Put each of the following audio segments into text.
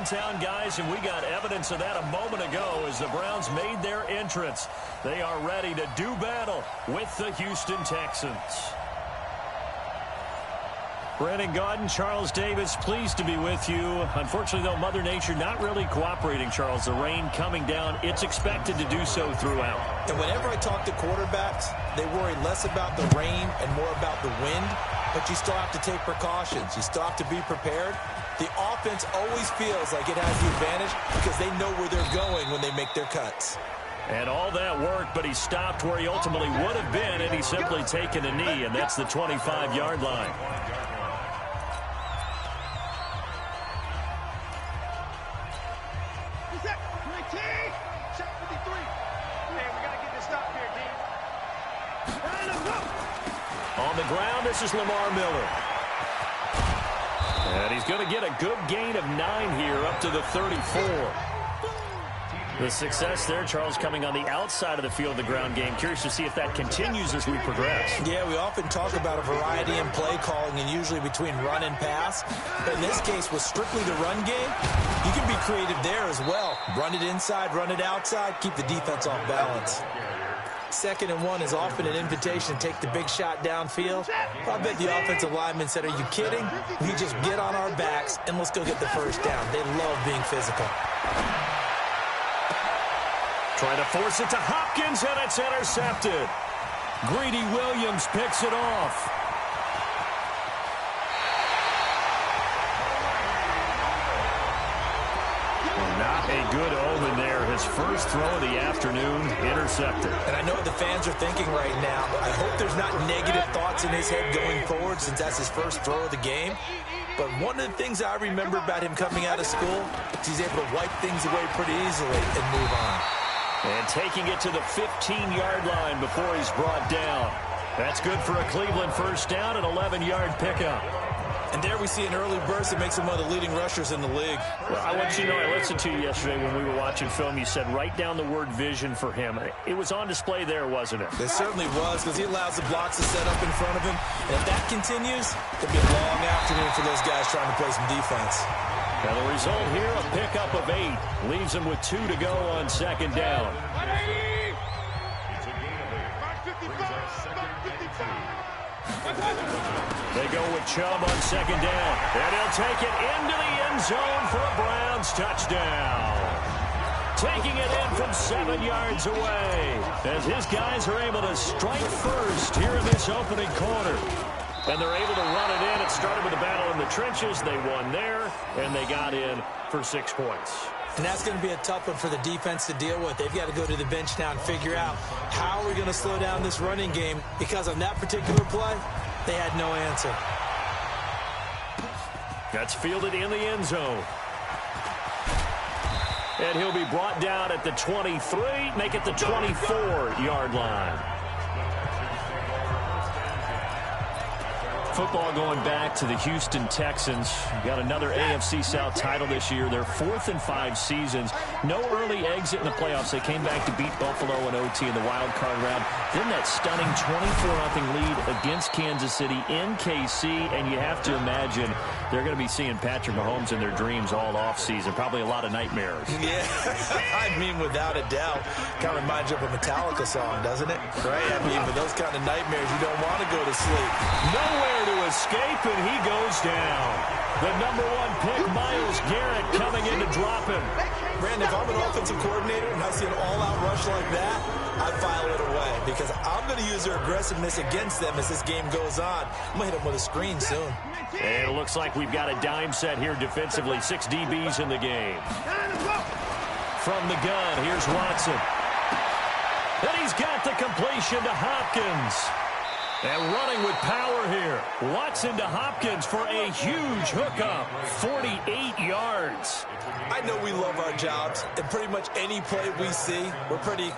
downtown, guys, and we got evidence of that a moment ago as the Browns made their entrance. They are ready to do battle with the Houston Texans. Brandon Gaudin, Charles Davis, pleased to be with you. Unfortunately, though, Mother Nature not really cooperating, Charles. The rain coming down, it's expected to do so throughout. And whenever I talk to quarterbacks, they worry less about the rain and more about the wind. But you still have to take precautions. You still have to be prepared. The offense always feels like it has the advantage because they know where they're going when they make their cuts. And all that work, but he stopped where he ultimately would have been, and he's simply taken a knee, and that's the 25-yard line. On the ground, this is Lamar Miller. And he's going to get a good gain of 9 here, up to the 34. The success there, Charles, coming on the outside of the field, the ground game. Curious to see if that continues as we progress. Yeah, we often talk about a variety in play calling and usually between run and pass. But in this case, with strictly the run game, you can be creative there as well. Run it inside, run it outside, keep the defense off balance. 2nd and 1 is often an invitation to take the big shot downfield. I bet the offensive lineman said, are you kidding? We just get on our backs and let's go get the first down. They love being physical. Trying to force it to Hopkins, and it's intercepted. Greedy Williams picks it off. Not a good omen there. His first throw of the afternoon, intercepted. And I know what the fans are thinking right now. I hope there's not negative thoughts in his head going forward since that's his first throw of the game. But one of the things I remember about him coming out of school is he's able to wipe things away pretty easily and move on. And taking it to the 15-yard line before he's brought down. That's good for a Cleveland first down, an 11-yard pickup. And there we see an early burst that makes him one of the leading rushers in the league. Well, I want you to know, I listened to you yesterday when we were watching film. You said write down the word vision for him. It was on display there, wasn't it? It certainly was, because he allows the blocks to set up in front of him. And if that continues, it'll be a long afternoon for those guys trying to play some defense. Now the result here, a pickup of 8. Leaves him with 2 to go on 2nd down. They go with Chubb on 2nd down. And he'll take it into the end zone for a Browns touchdown. Taking it in from 7 yards away as his guys are able to strike first here in this opening quarter. And they're able to run it in. It started with a battle in the trenches. They won there, and they got in for 6 points. And that's going to be a tough one for the defense to deal with. They've got to go to the bench now and figure out how are we going to slow down this running game, because on that particular play, they had no answer. That's fielded in the end zone. And he'll be brought down at the 23, make it the 24-yard line. Football going back to the Houston Texans. Got another AFC South title this year. Their 4th in 5 seasons. No early exit in the playoffs. They came back to beat Buffalo in OT in the wild card round. Then that stunning 24-0 lead against Kansas City in KC. And you have to imagine they're going to be seeing Patrick Mahomes in their dreams all offseason. Probably a lot of nightmares. Yeah, I mean, without a doubt. Kind of reminds you of a Metallica song, doesn't it? Right? I mean, with those kind of nightmares, you don't want to go to sleep. Nowhere to escape, and he goes down. The number 1 pick, Myles Garrett, coming in to drop him. Brandon, if I'm an offensive coordinator and I see an all-out rush like that, I file it away because I'm going to use their aggressiveness against them as this game goes on. I'm going to hit them with a screen soon. And it looks like we've got a dime set here defensively. 6 DBs in the game. From the gun, here's Watson. And he's got the completion to Hopkins. And running with power here. Watson to Hopkins for a huge hookup. 48 yards. I know we love our jobs, and pretty much any play we see, we're pretty,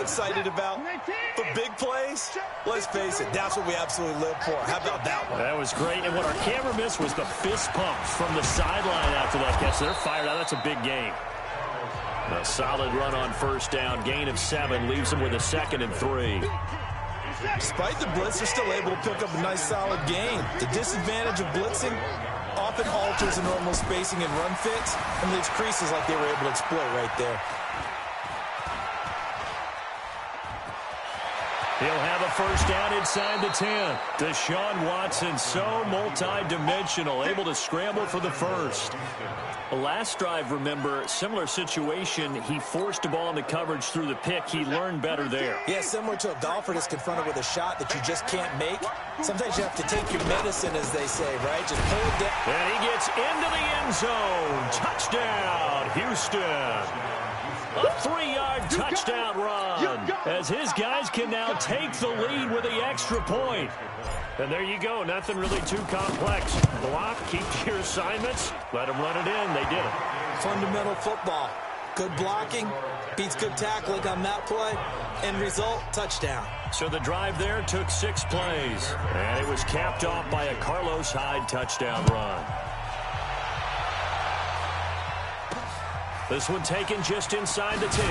excited about. But big plays, let's face it, that's what we absolutely live for. How about that one? That was great. And what our camera missed was the fist pumps from the sideline after that catch. They're fired out. That's a big game. A solid run on first down. Gain of 7 leaves them with a 2nd and 3. Despite the blitz, they're still able to pick up a nice solid gain. The disadvantage of blitzing, often alters the normal spacing and run fits and leaves creases like they were able to exploit right there. He'll have a first down inside the 10. Deshaun Watson, so multi-dimensional, able to scramble for the first. Last drive, remember, similar situation. He forced the ball into coverage through the pick. He learned better there. Yeah, similar to a golfer that's confronted with a shot that you just can't make. Sometimes you have to take your medicine, as they say, right? Just pull it down. And he gets into the end zone. Touchdown, Houston. A 3-yard touchdown run as his guys can now take the lead with the extra point. And there you go. Nothing really too complex. Block, keep your assignments, let them run it in. They did it. Fundamental football. Good blocking beats good tackling on that play. End result, touchdown. So the drive there took 6 plays. And it was capped off by a Carlos Hyde touchdown run. This one taken just inside the 10.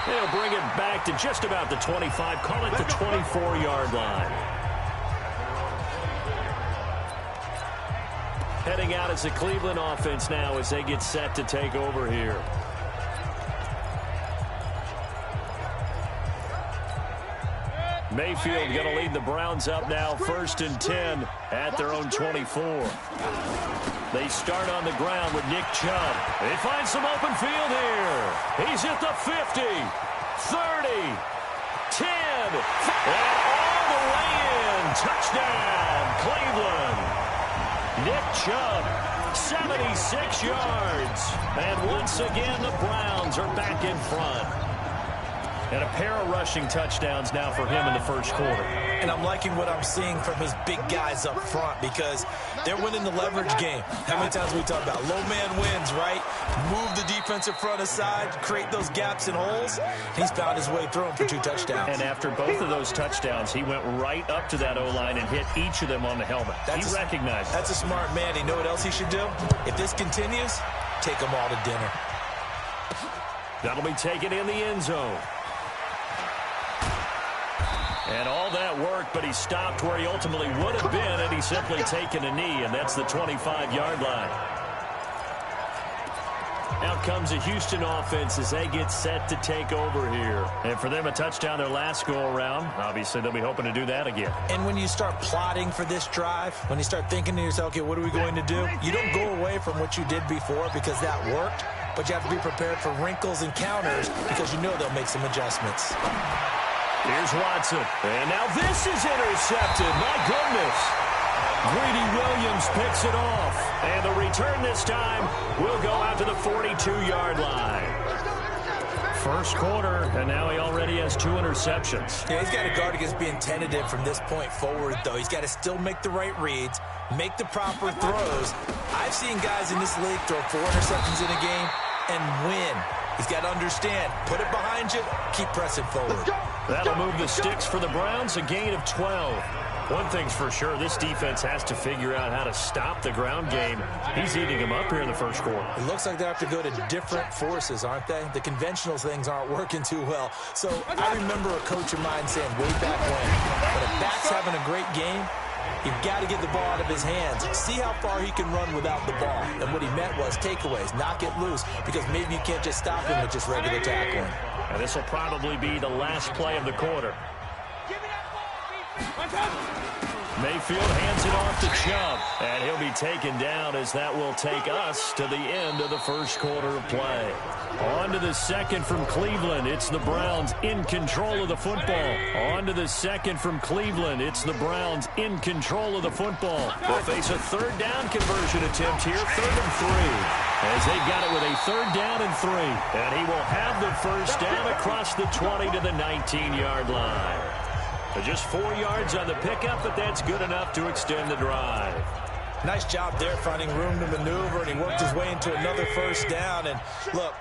They'll bring it back to just about the 25. Call it the 24-yard line. Heading out as the Cleveland offense now as they get set to take over here. Mayfield going to lead the Browns up now, 1st and 10 at their own 24. They start on the ground with Nick Chubb. They find some open field here. He's at the 50, 30, 10, and all the way in. Touchdown, Cleveland. Nick Chubb, 76 yards. And once again, the Browns are back in front. And a pair of rushing touchdowns now for him in the first quarter. And I'm liking what I'm seeing from his big guys up front because they're winning the leverage game. How many times we talk about low man wins, right? Move the defensive front aside, create those gaps and holes. He's found his way through them for 2 touchdowns. And after both of those touchdowns, he went right up to that O-line and hit each of them on the helmet. He recognized it. That's a smart man. You know what else he should do? If this continues, take them all to dinner. That'll be taken in the end zone. And all that work, but he stopped where he ultimately would have been had he simply taken a knee, and that's the 25-yard line. Out comes the Houston offense as they get set to take over here. And for them, a touchdown their last go-around. Obviously, they'll be hoping to do that again. And when you start plotting for this drive, when you start thinking to yourself, okay, what are we going to do? You don't go away from what you did before because that worked, but you have to be prepared for wrinkles and counters because you know they'll make some adjustments. Here's Watson. And now this is intercepted. My goodness. Greedy Williams picks it off. And the return this time will go out to the 42-yard line. First quarter, and now he already has 2 interceptions. Yeah, he's got to guard against being tentative from this point forward, though. He's got to still make the right reads, make the proper throws. I've seen guys in this league throw 4 interceptions in a game and win. He's got to understand, put it behind you, keep pressing forward. That'll move the sticks for the Browns, a gain of 12. One thing's for sure, this defense has to figure out how to stop the ground game. He's eating them up here in the first quarter. It looks like they have to go to different forces, aren't they? The conventional things aren't working too well. So I remember a coach of mine saying way back when a back's having a great game, you've got to get the ball out of his hands. See how far he can run without the ball. And what he meant was takeaways, knock it loose, because maybe you can't just stop him with just regular tackling. And this will probably be the last play of the quarter. Mayfield hands it off to Chubb, and he'll be taken down as that will take us to the end of the first quarter of play. On to the second from Cleveland. It's the Browns in control of the football. On to the second from Cleveland. It's the Browns in control of the football. They'll face a third down conversion attempt here, 3rd and 3. As they've got it with a 3rd down and 3. And he will have the first down across the 20 to the 19-yard line. Just 4 yards on the pickup, but that's good enough to extend the drive. Nice job there finding room to maneuver, and he worked his way into another first down. And look,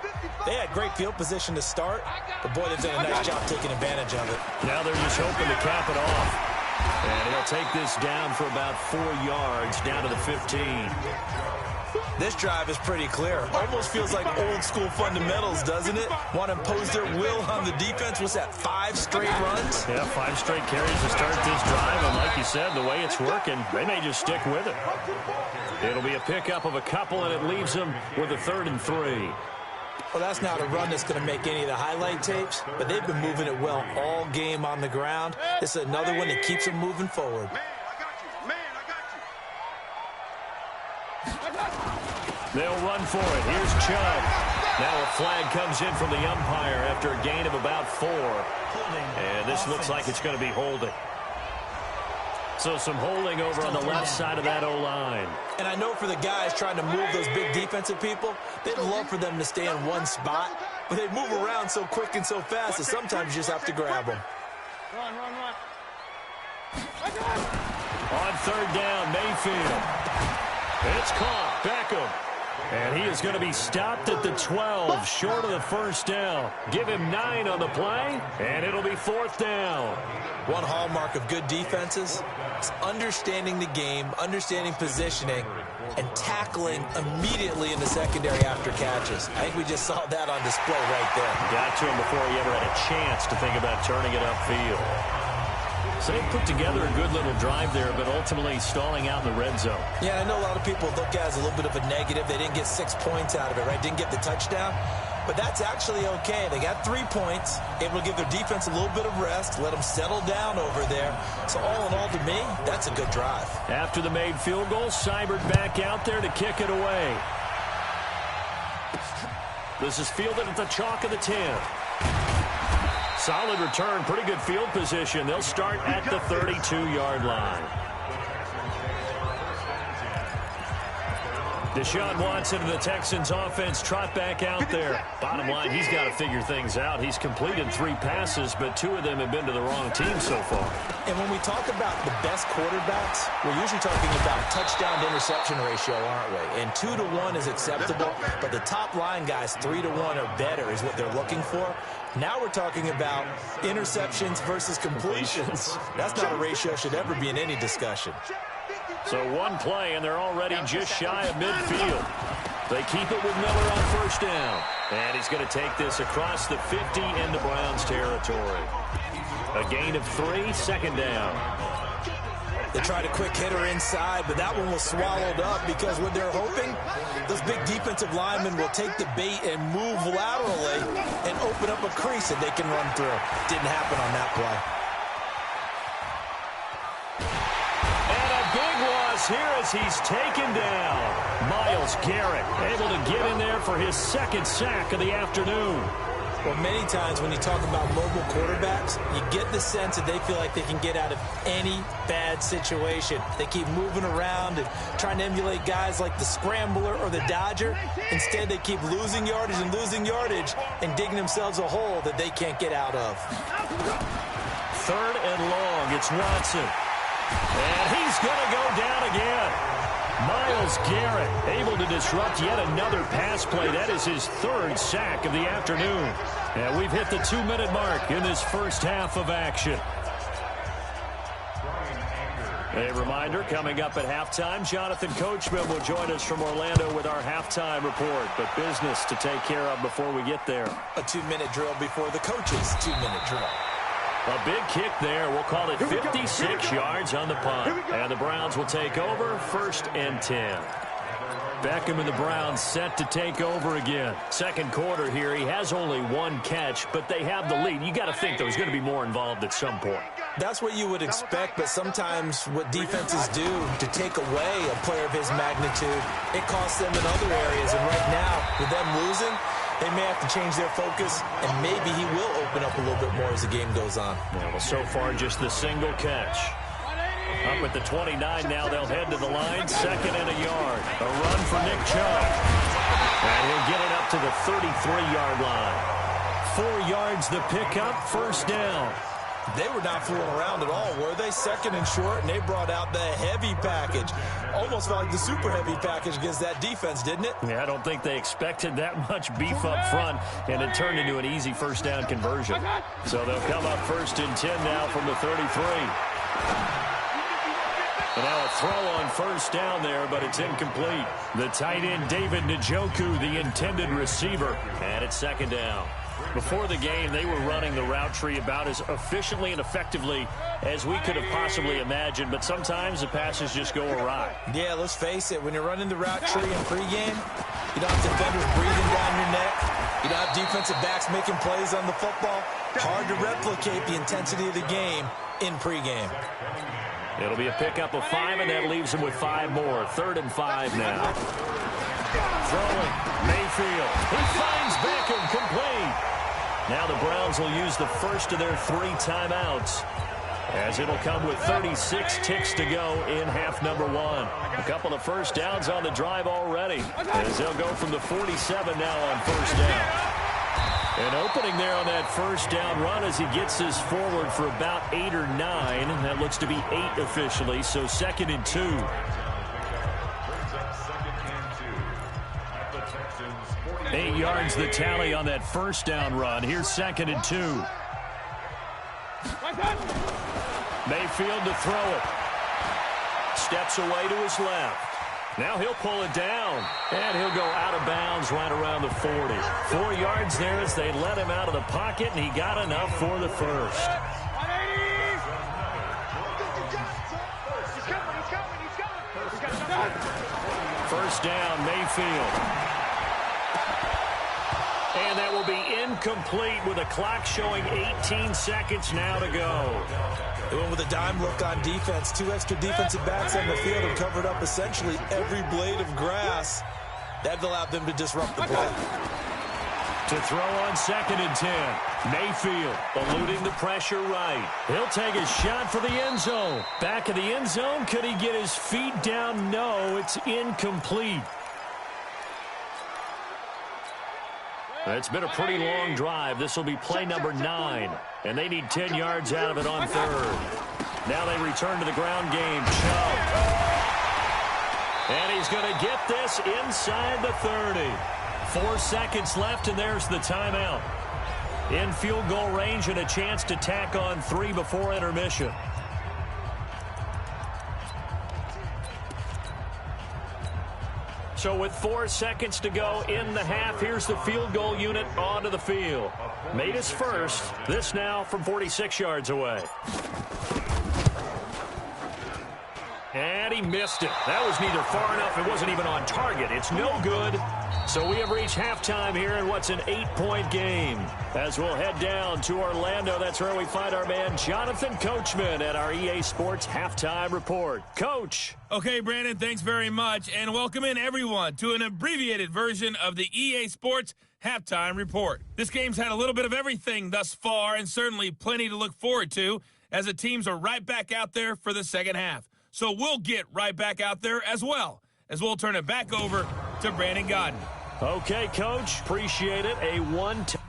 they had great field position to start, but boy, they've done a nice job taking advantage of it. Now they're just hoping to cap it off. And he'll take this down for about 4 yards, down to the 15. This drive is pretty clear. Almost feels like old school fundamentals, doesn't it? Want to impose their will on the defense. What's that, 5 straight runs? Yeah, 5 straight carries to start this drive. And like you said, the way it's working, they may just stick with it. It'll be a pickup of a couple, and it leaves them with a 3rd and 3. Well, that's not a run that's going to make any of the highlight tapes, but they've been moving it well all game on the ground. This is another one that keeps them moving forward. They'll run for it. Here's Chubb. Now a flag comes in from the umpire after a gain of about 4. And this looks like it's going to be holding. So some holding over on the left side of that O-line. And I know for the guys trying to move those big defensive people, they'd love for them to stay in one spot, but they move around so quick and so fast that sometimes you just have to grab them. Run. On 3rd down, Mayfield. It's caught. Beckham. And he is going to be stopped at the 12, short of the 1st down. Give him 9 on the play, and it'll be 4th down. One hallmark of good defenses is understanding the game, understanding positioning, and tackling immediately in the secondary after catches. I think we just saw that on display right there. Got to him before he ever had a chance to think about turning it upfield. So they put together a good little drive there, but ultimately stalling out in the red zone. Yeah, I know a lot of people look at it as a little bit of a negative. They didn't get 6 points out of it, right? Didn't get the touchdown. But that's actually okay. They got 3 points, able to give their defense a little bit of rest, let them settle down over there. So all in all, to me, that's a good drive. After the made field goal, Seibert back out there to kick it away. This is fielded at the chalk of the 10. Solid return, pretty good field position. They'll start at the 32-yard line. Deshaun Watson and the Texans offense trot back out there. Bottom line, he's got to figure things out. He's completed 3 passes, but 2 of them have been to the wrong team so far. And when we talk about the best quarterbacks, we're usually talking about touchdown to interception ratio, aren't we? And 2 to 1 is acceptable, but the top line guys, 3 to 1 or better is what they're looking for. Now we're talking about interceptions versus completions. That's not a ratio should ever be in any discussion. So 1 play, and they're already just shy of midfield. They keep it with Miller on 1st down. And he's going to take this across the 50 into Browns territory. A gain of 3, 2nd down. They tried a quick hitter inside, but that one was swallowed up because what they're hoping, those big defensive linemen will take the bait and move laterally and open up a crease that they can run through. Didn't happen on that play. Here as he's taken down. Myles Garrett able to get in there for his 2nd sack of the afternoon. Well, many times when you talk about mobile quarterbacks, you get the sense that they feel like they can get out of any bad situation. They keep moving around and trying to emulate guys like the Scrambler or the Dodger. Instead, they keep losing yardage and digging themselves a hole that they can't get out of. 3rd and long. It's Watson. And he's going to go down again. Myles Garrett able to disrupt yet another pass play. That is his 3rd sack of the afternoon. And we've hit the 2-minute mark in this first half of action. A reminder, coming up at halftime, Jonathan Coachman will join us from Orlando with our halftime report. But business to take care of before we get there. A 2-minute drill before the coach's 2-minute drill. A big kick there. We'll call it 56 yards on the punt. And the Browns will take over 1st and 10. Beckham and the Browns set to take over again. 2nd quarter here. He has only 1 catch, but they have the lead. You got to think there's going to be more involved at some point. That's what you would expect, but sometimes what defenses do to take away a player of his magnitude, it costs them in other areas. And right now, with them losing, they may have to change their focus, and maybe he will open up a little bit more as the game goes on. Yeah, well, so far, just the single catch. Up at the 29 now, they'll head to the line. 2nd and a yard. A run for Nick Chubb. And he'll get it up to the 33-yard line. 4 yards the pickup, 1st down. They were not fooling around at all, were they? 2nd and short, and they brought out the heavy package. Almost felt like the super heavy package against that defense, didn't it? Yeah, I don't think they expected that much beef up front, and it turned into an easy 1st down conversion. So they'll come up 1st and 10 now from the 33. And now a throw on first down there, but it's incomplete. The tight end, David Njoku, the intended receiver. And it's second down. Before the game, they were running the route tree about as efficiently and effectively as we could have possibly imagined, but sometimes the passes just go awry. Yeah, let's face it, when you're running the route tree in pregame, you don't have defenders breathing down your neck. You don't have defensive backs making plays on the football. Hard to replicate the intensity of the game in pregame. It'll be a pickup of 5, and that leaves them with 5 more. 3rd and 5 now. Throwing, Mayfield. He finds Beckham, complete. Now the Browns will use the first of their 3 timeouts, as it'll come with 36 ticks to go in half number 1. A couple of first downs on the drive already, as they'll go from the 47 now on first down. An opening there on that first down run as he gets this forward for about 8 or 9. That looks to be 8 officially, so 2nd and 2. 8 yards the tally on that first down run. Here's 2nd and 2. Mayfield to throw it. Steps away to his left. Now he'll pull it down, and he'll go out of bounds right around the 40. 4 yards there as they let him out of the pocket, and he got enough for the first. First down, Mayfield. And that will be incomplete with a clock showing 18 seconds now to go. They went with a dime look on defense. 2 extra defensive backs on the field and covered up essentially every blade of grass. That allowed them to disrupt the play. To throw on 2nd and 10. Mayfield eluding the pressure right. He'll take a shot for the end zone. Back of the end zone. Could he get his feet down? No, it's incomplete. It's been a pretty long drive. This will be play number 9. And they need 10 yards out of it on 3rd. Now they return to the ground game. Chubb. And he's going to get this inside the 30. 4 seconds left, and there's the timeout. In field goal range and a chance to tack on 3 before intermission. So with 4 seconds to go in the half, here's the field goal unit onto the field. Made his first. This now from 46 yards away. And he missed it. That was neither far enough. It wasn't even on target. It's no good. So we have reached halftime here in what's an 8-point game. As we'll head down to Orlando, that's where we find our man Jonathan Coachman at our EA Sports Halftime Report. Coach. Okay, Brandon, thanks very much. And welcome in, everyone, to an abbreviated version of the EA Sports Halftime Report. This game's had a little bit of everything thus far, and certainly plenty to look forward to, as the teams are right back out there for the second half. So we'll get right back out there as well, as we'll turn it back over to Brandon Godden. Okay, Coach. Appreciate it. A one-time.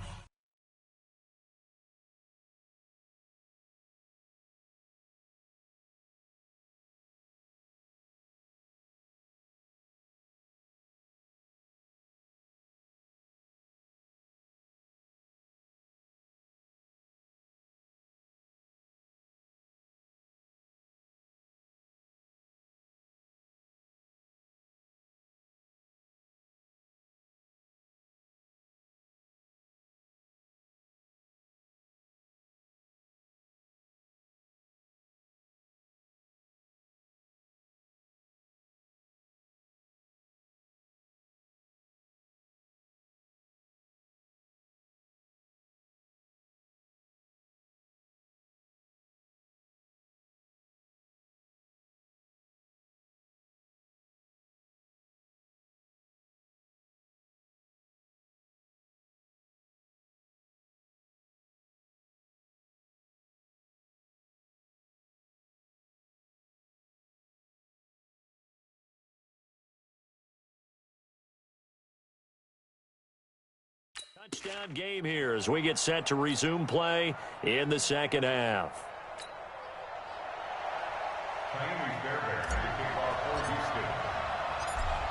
Touchdown game here as we get set to resume play in the second half.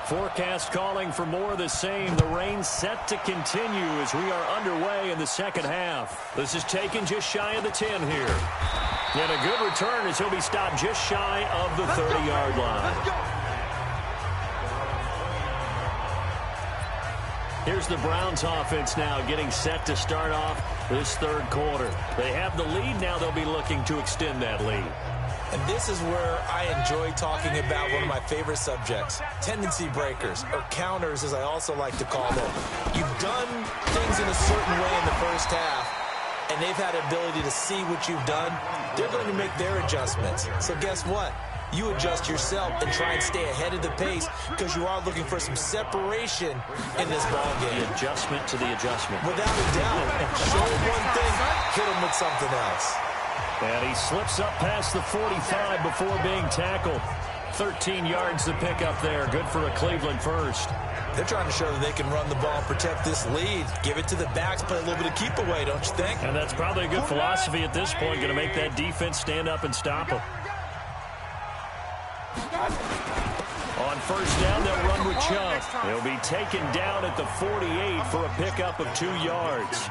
Forecast calling for more of the same. The rain set to continue as we are underway in the second half. This is taken just shy of the 10 here. And a good return as he'll be stopped just shy of the 30-yard line. Here's the Browns offense now getting set to start off this third quarter. They have the lead. Now they'll be looking to extend that lead. And this is where I enjoy talking about one of my favorite subjects, tendency breakers, or counters as I also like to call them. You've done things in a certain way in the first half, and they've had the ability to see what you've done. They're going to make their adjustments. So guess what? You adjust yourself and try and stay ahead of the pace because you are looking for some separation in this ball game. The adjustment to the adjustment. Without a doubt. And show them one thing, hit them with something else. And he slips up past the 45 before being tackled. 13 yards to pick up there. Good for a Cleveland first. They're trying to show that they can run the ball and protect this lead. Give it to the backs, play a little bit of keep away, don't you think? And that's probably a good philosophy at this point. Going to make that defense stand up and stop them. On first down, they'll run with Chubb. He'll be taken down at the 48 for a pickup of 2 yards.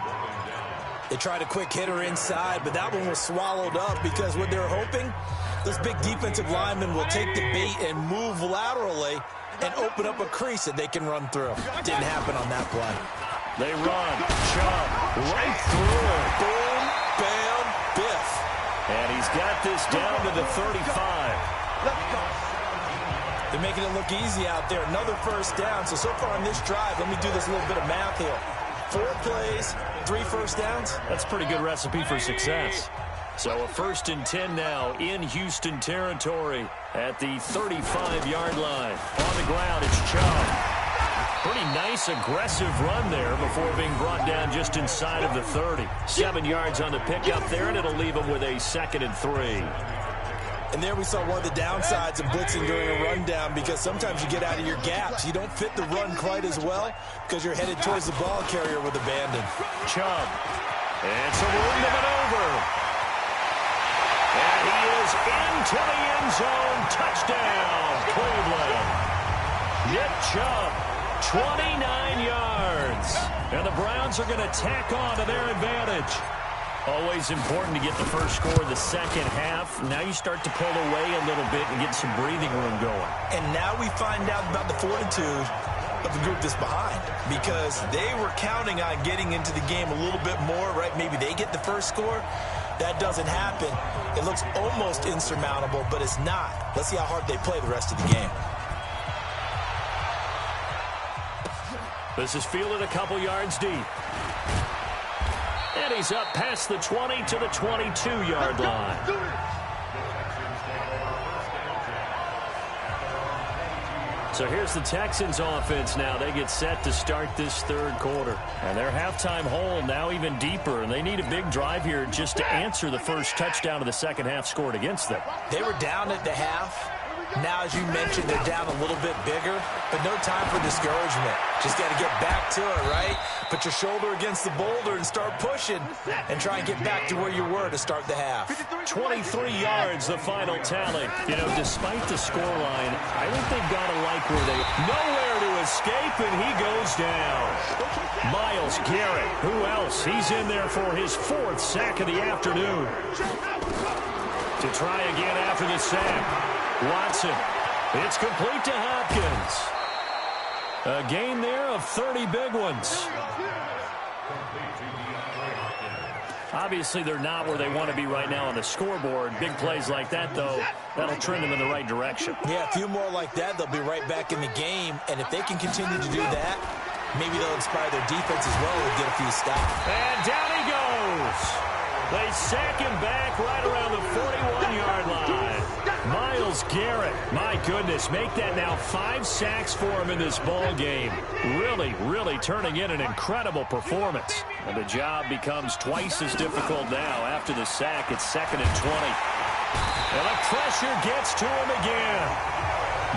They tried a quick hitter inside, but that one was swallowed up because what they're hoping, those big defensive linemen will take the bait and move laterally and open up a crease that they can run through. Didn't happen on that play. They run. Chubb right through. Boom, bam, biff. And he's got this down to the 35. They're making it look easy out there. Another first down. So far on this drive, let me do this little bit of math here. 4 plays, 3 first downs. That's a pretty good recipe for success. So a 1st and 10 now in Houston territory at the 35-yard line. On the ground, it's Chubb. Pretty nice, aggressive run there before being brought down just inside of the 30. 7 yards on the pickup there, and it'll leave him with a 2nd and 3. And there we saw one of the downsides of blitzing during a rundown because sometimes you get out of your gaps. You don't fit the run quite as well because you're headed towards the ball carrier with abandon. Chubb. And some room to maneuver. And he is into the end zone. Touchdown, Cleveland. Nick Chubb, 29 yards. And the Browns are going to tack on to their advantage. Always important to get the first score of the second half. Now you start to pull away a little bit and get some breathing room going. And now we find out about the fortitude of the group that's behind because they were counting on getting into the game a little bit more, right? Maybe they get the first score. That doesn't happen. It looks almost insurmountable, but it's not. Let's see how hard they play the rest of the game. This is fielded a couple yards deep. And he's up past the 20 to the 22-yard line. So here's the Texans offense now. They get set to start this third quarter. And their halftime hole now even deeper. And they need a big drive here just to answer the first touchdown of the second half scored against them. They were down at the half. Now, as you mentioned, they're down a little bit bigger, but no time for discouragement. Just got to get back to it, right? Put your shoulder against the boulder and start pushing and try and get back to where you were to start the half. 23 yards, the final tally. You know, despite the scoreline, I think they've got to like where they... Nowhere to escape, and he goes down. Myles Garrett, who else? He's in there for his 4th sack of the afternoon. To try again after the sack. Watson. It's complete to Hopkins. A gain there of 30 big ones. Obviously, they're not where they want to be right now on the scoreboard. Big plays like that, though, that'll trend them in the right direction. Yeah, a few more like that, they'll be right back in the game. And if they can continue to do that, maybe they'll inspire their defense as well and get a few stops. And down he goes. They sack him back right around the 41-yard line. Myles Garrett, my goodness, make that now 5 sacks for him in this ball game. Really turning in an incredible performance. And the job becomes twice as difficult now after the sack. It's 2nd and 20. And the pressure gets to him again.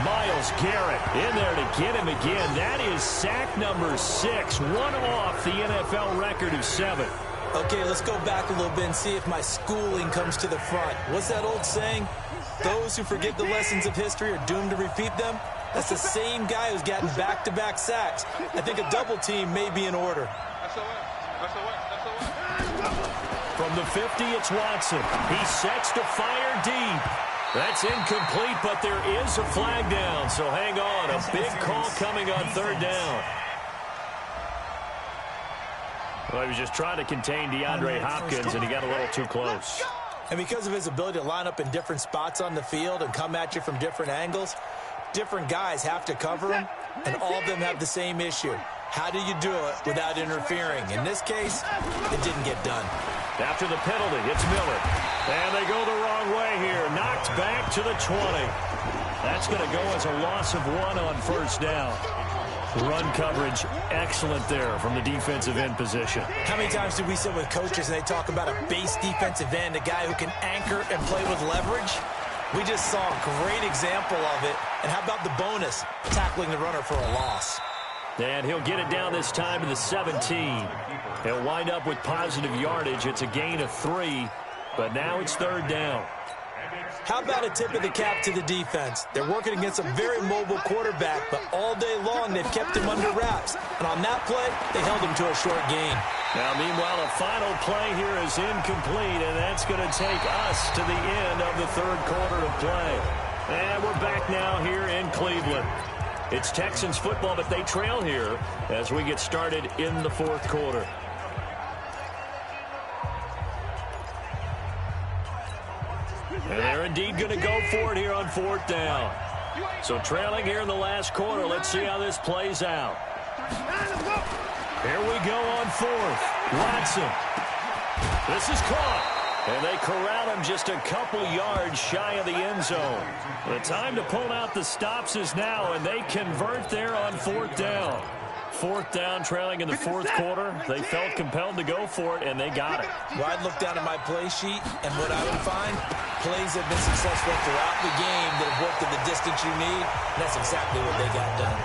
Myles Garrett in there to get him again. That is sack number 6, one off the NFL record of 7. Okay, let's go back a little bit and see if my schooling comes to the front. What's that old saying? Those who forget the lessons of history are doomed to repeat them. That's the same guy who's gotten back-to-back sacks. I think a double team may be in order. From the 50, it's Watson. He sets to fire deep. That's incomplete, but there is a flag down, so hang on. A big call coming on third down. Well, he was just trying to contain DeAndre Hopkins, and he got a little too close. And because of his ability to line up in different spots on the field and come at you from different angles, different guys have to cover him, and all of them have the same issue. How do you do it without interfering? In this case, it didn't get done. After the penalty, it's Miller. And they go the wrong way here. Knocked back to the 20. That's going to go as a loss of 1 on first down. Run coverage, excellent there from the defensive end position. How many times do we sit with coaches and they talk about a base defensive end, a guy who can anchor and play with leverage? We just saw a great example of it. And how about the bonus, tackling the runner for a loss? And he'll get it down this time to the 17. He'll wind up with positive yardage. It's a gain of 3, but now it's third down. How about a tip of the cap to the defense? They're working against a very mobile quarterback, but all day long they've kept him under wraps. And on that play, they held him to a short gain. Now, meanwhile, a final play here is incomplete, and that's going to take us to the end of the third quarter of play. And we're back now here in Cleveland. It's Texans football, but they trail here as we get started in the fourth quarter. And they're indeed going to go for it here on fourth down. So trailing here in the last quarter. Let's see how this plays out. Here we go on fourth. Watson. This is caught. And they corral him just a couple yards shy of the end zone. The time to pull out the stops is now, and they convert there on fourth down. Fourth down, trailing in the fourth quarter. They felt compelled to go for it, and they got it. Well, I'd look down at my play sheet, and what I would find, plays have been successful throughout the game that have worked at the distance you need, and that's exactly what they got done.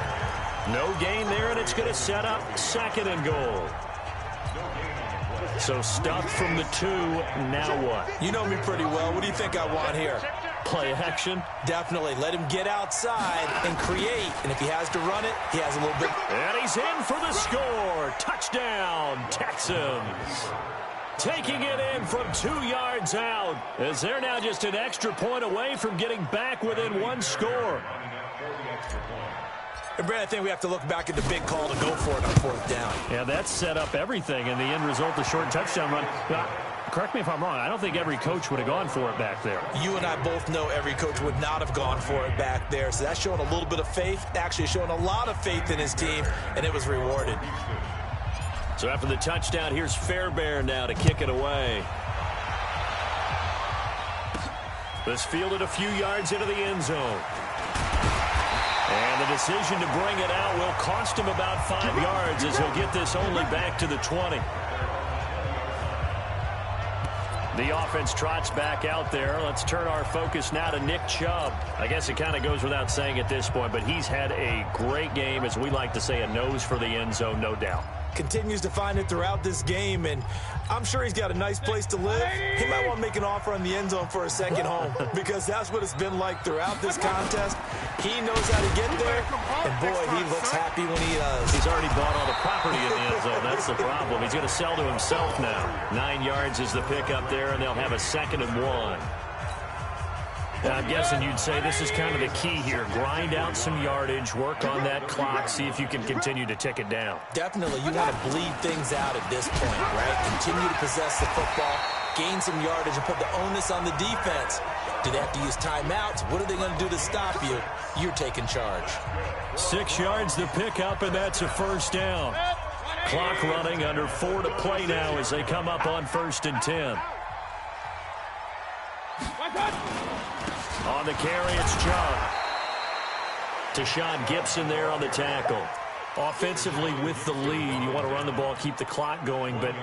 No gain there, and it's going to set up second and goal. So stuffed from the 2, now what? You know me pretty well. What do you think I want here? Play action? Definitely. Let him get outside and create. And if he has to run it, he has a little bit. And he's in for the score. Touchdown, Texans. Taking it in from 2 yards out, as they're now just an extra point away from getting back within 1 score. And Brad, I think we have to look back at the big call to go for it on fourth down. Yeah, that set up everything, and the end result, the short touchdown run. Now, correct me if I'm wrong, I don't think every coach would have gone for it back there. You and I both know every coach would not have gone for it back there, so that's showing a little bit of faith, actually showing a lot of faith in his team, and it was rewarded. So after the touchdown, here's Fairbairn now to kick it away. This fielded a few yards into the end zone. And the decision to bring it out will cost him about 5 yards as he'll get this only back to the 20. The offense trots back out there. Let's turn our focus now to Nick Chubb. I guess it kind of goes without saying at this point, but he's had a great game, as we like to say, a nose for the end zone, no doubt. Continues to find it throughout this game, and I'm sure he's got a nice place to live. He might want to make an offer on the end zone for a second home, because that's what it's been like throughout this contest. He knows how to get there, and boy, he looks happy when he does. He's already bought all the property in the end zone. That's the problem. He's going to sell to himself now. 9 yards is the pickup there, and they'll have a 2nd and 1. Now, I'm guessing you'd say this is kind of the key here. Grind out some yardage, work on that clock, see if you can continue to tick it down. Definitely, you want to bleed things out at this point, right? Continue to possess the football, gain some yardage, and put the onus on the defense. Do they have to use timeouts? What are they going to do to stop you? You're taking charge. 6 yards the pickup, and that's a first down. Clock running, under 4 to play now as they come up on 1st and 10. On the carry, it's Chubb. Tashawn Gibson there on the tackle. Offensively with the lead, you want to run the ball, keep the clock going, but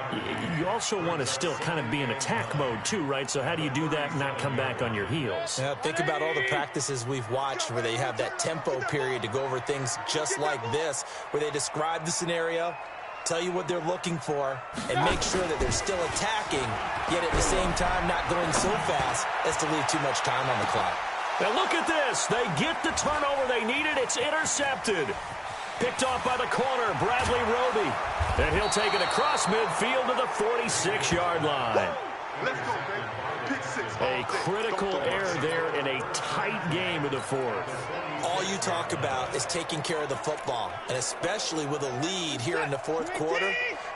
you also want to still kind of be in attack mode too, right? So how do you do that and not come back on your heels? Yeah, think about all the practices we've watched where they have that tempo period to go over things just like this, where they describe the scenario, tell you what they're looking for, and make sure that they're still attacking, yet at the same time not going so fast as to leave too much time on the clock. Now look at this. They get the turnover they needed. It's intercepted. Picked off by the corner, Bradley Roby. And he'll take it across midfield to the 46-yard line. Let's go, baby. Pick six. A critical error there in a tight game of the fourth. All you talk about is taking care of the football, and especially with a lead here in the fourth quarter,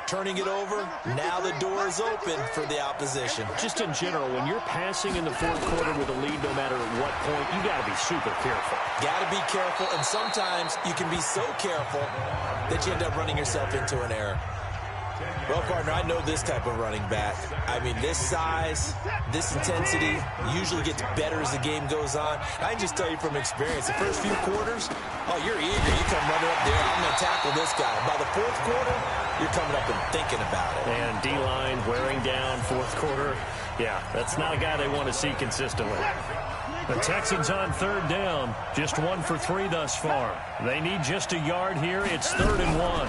turning it over, now the door is open for the opposition. Just in general, when you're passing in the fourth quarter with a lead, no matter at what point, you got to be super careful. Got to be careful, and sometimes you can be so careful that you end up running yourself into an error. Well, partner, I know this type of running back. I mean, this size, this intensity usually gets better as the game goes on. I can just tell you from experience, the first few quarters, oh, you're eager. You come running up there, I'm going to tackle this guy. By the fourth quarter, you're coming up and thinking about it. And D-line wearing down fourth quarter. Yeah, that's not a guy they want to see consistently. The Texans on third down. Just 1 for 3 thus far. They need just a yard here. It's 3rd and 1.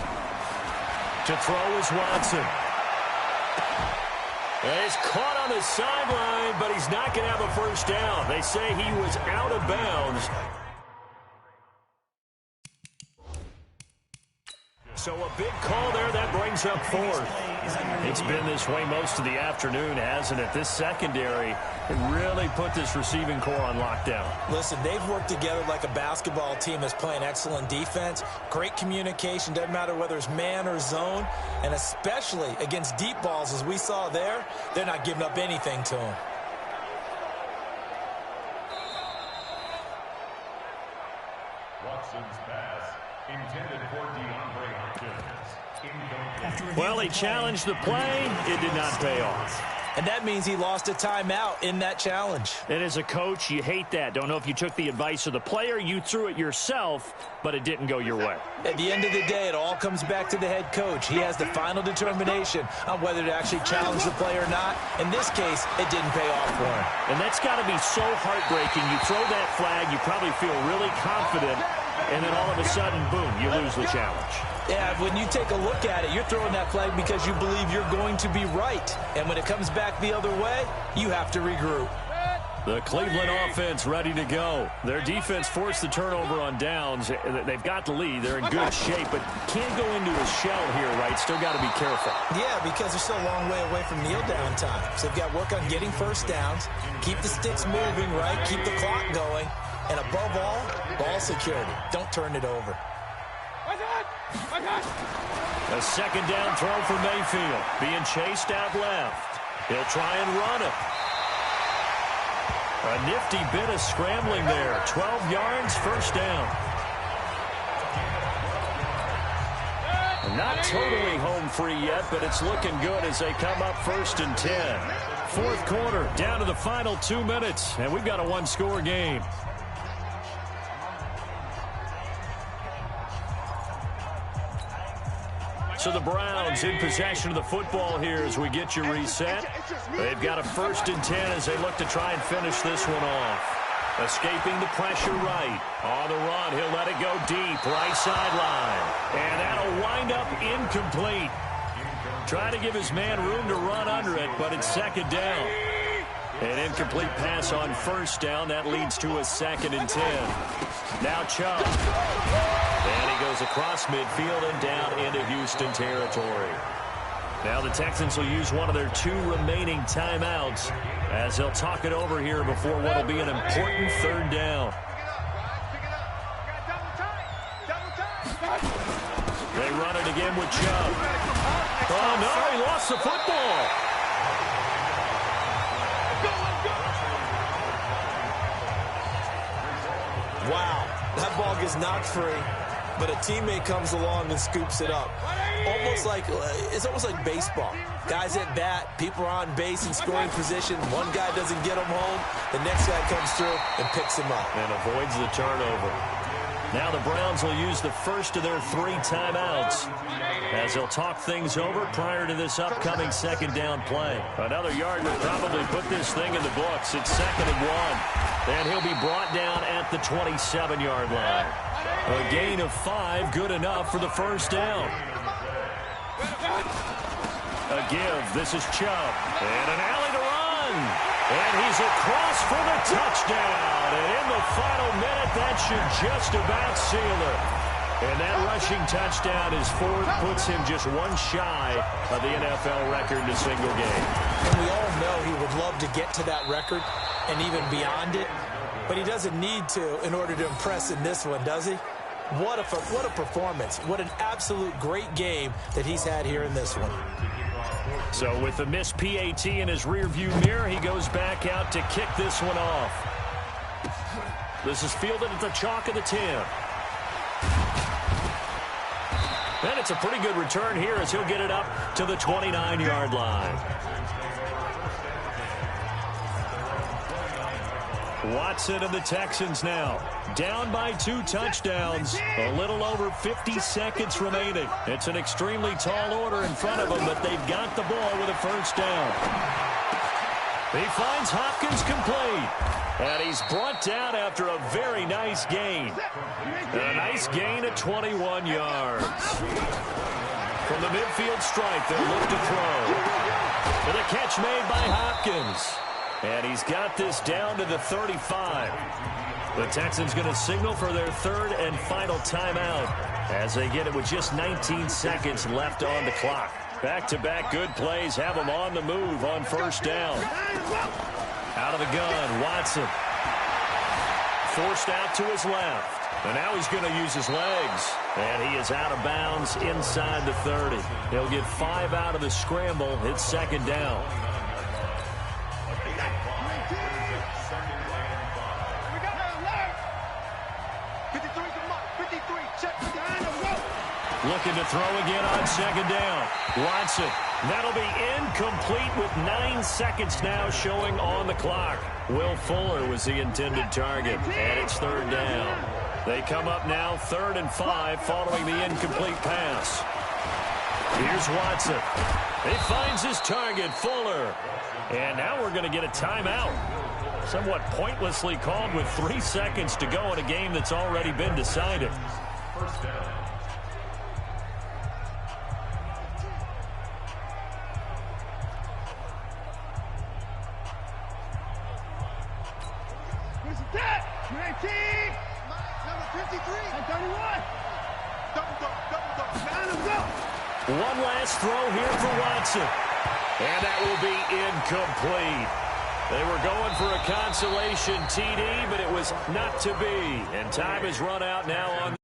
To throw is Watson. He's caught on the sideline, but he's not going to have a first down. They say he was out of bounds. So a big call there. That brings up 4th. It's been this way most of the afternoon, hasn't it? This secondary really put this receiving core on lockdown. Listen, they've worked together like a basketball team that's playing excellent defense. Great communication. Doesn't matter whether it's man or zone. And especially against deep balls, as we saw there, they're not giving up anything to them. Watson's pass intended for DeAndre Hopkins. Well, he challenged the play. It did not pay off. And that means he lost a timeout in that challenge. And as a coach, you hate that. Don't know if you took the advice of the player. You threw it yourself, but it didn't go your way. At the end of the day, it all comes back to the head coach. He has the final determination on whether to actually challenge the play or not. In this case, it didn't pay off for him. And that's got to be so heartbreaking. You throw that flag, you probably feel really confident, and then all of a sudden, boom, you lose the challenge. Yeah, when you take a look at it, you're throwing that flag because you believe you're going to be right. And when it comes back the other way, you have to regroup. The Cleveland offense ready to go. Their defense forced the turnover on downs. They've got the lead. They're in good shape, but can't go into a shell here, right? Still got to be careful. Yeah, because they're still a long way away from kneel down time. So they've got to work on getting first downs, keep the sticks moving, right? Keep the clock going. And above all, ball security. Don't turn it over. A second down throw for Mayfield. Being chased out left. He'll try and run it. A nifty bit of scrambling there. 12 yards, first down. Not totally home free yet, but it's looking good as they come up 1st and 10. Fourth quarter, down to the final 2 minutes, and we've got a one-score game. So the Browns in possession of the football here as we get you reset. They've got a 1st and 10 as they look to try and finish this one off. Escaping the pressure right. On the run, he'll let it go deep, right sideline. And that'll wind up incomplete. Trying to give his man room to run under it, but it's 2nd down. An incomplete pass on 1st down. That leads to a 2nd and 10. Now Chubb. And he goes across midfield and down into Houston territory. Now the Texans will use one of their 2 remaining timeouts as they'll talk it over here before what will be an important 3rd down. They run it again with Chubb. Oh, no, he lost the football. Wow, that ball gets knocked free, but a teammate comes along and scoops it up. It's almost like baseball. Guys at bat, people are on base in scoring position. One guy doesn't get him home. The next guy comes through and picks him up. And avoids the turnover. Now the Browns will use the first of their 3 timeouts as they'll talk things over prior to this upcoming 2nd down play. Another yard would probably put this thing in the books. It's 2nd and 1. And he'll be brought down at the 27-yard line. A gain of 5, good enough for the 1st down. A give. This is Chubb. And an alley to run. And he's across for the touchdown. And in the final minute, that should just about seal it. And that rushing touchdown is fourth, puts him just one shy of the NFL record in a single game. And we all know he would love to get to that record and even beyond it, but he doesn't need to in order to impress in this one, does he? What a performance. What an absolute great game that he's had here in this one. So with the missed PAT in his rearview mirror, he goes back out to kick this one off. This is fielded at the chalk of the 10. And it's a pretty good return here as he'll get it up to the 29-yard line. Watson and the Texans now down by 2 touchdowns. A little over 50 seconds remaining. It's an extremely tall order in front of them, but they've got the ball with a first down. He finds Hopkins complete. And he's brought down after a very nice gain. A nice gain at 21 yards. From the midfield stripe, they'll look to throw. And a catch made by Hopkins. And he's got this down to the 35. The Texans going to signal for their third and final timeout as they get it with just 19 seconds left on the clock. Back-to-back good plays have them on the move on first down. Out of the gun, Watson. Forced out to his left. And now he's going to use his legs. And he is out of bounds inside the 30. He'll get 5 out of the scramble. It's second down. Looking to throw again on second down. Watson. That'll be incomplete with 9 seconds now showing on the clock. Will Fuller was the intended target, and it's third down. They come up now 3rd and 5 following the incomplete pass. Here's Watson. He finds his target, Fuller. And now we're going to get a timeout. Somewhat pointlessly called with 3 seconds to go in a game that's already been decided. First down. One last throw here for Watson. And that will be incomplete. They were going for a consolation TD, but it was not to be. And time has run out now on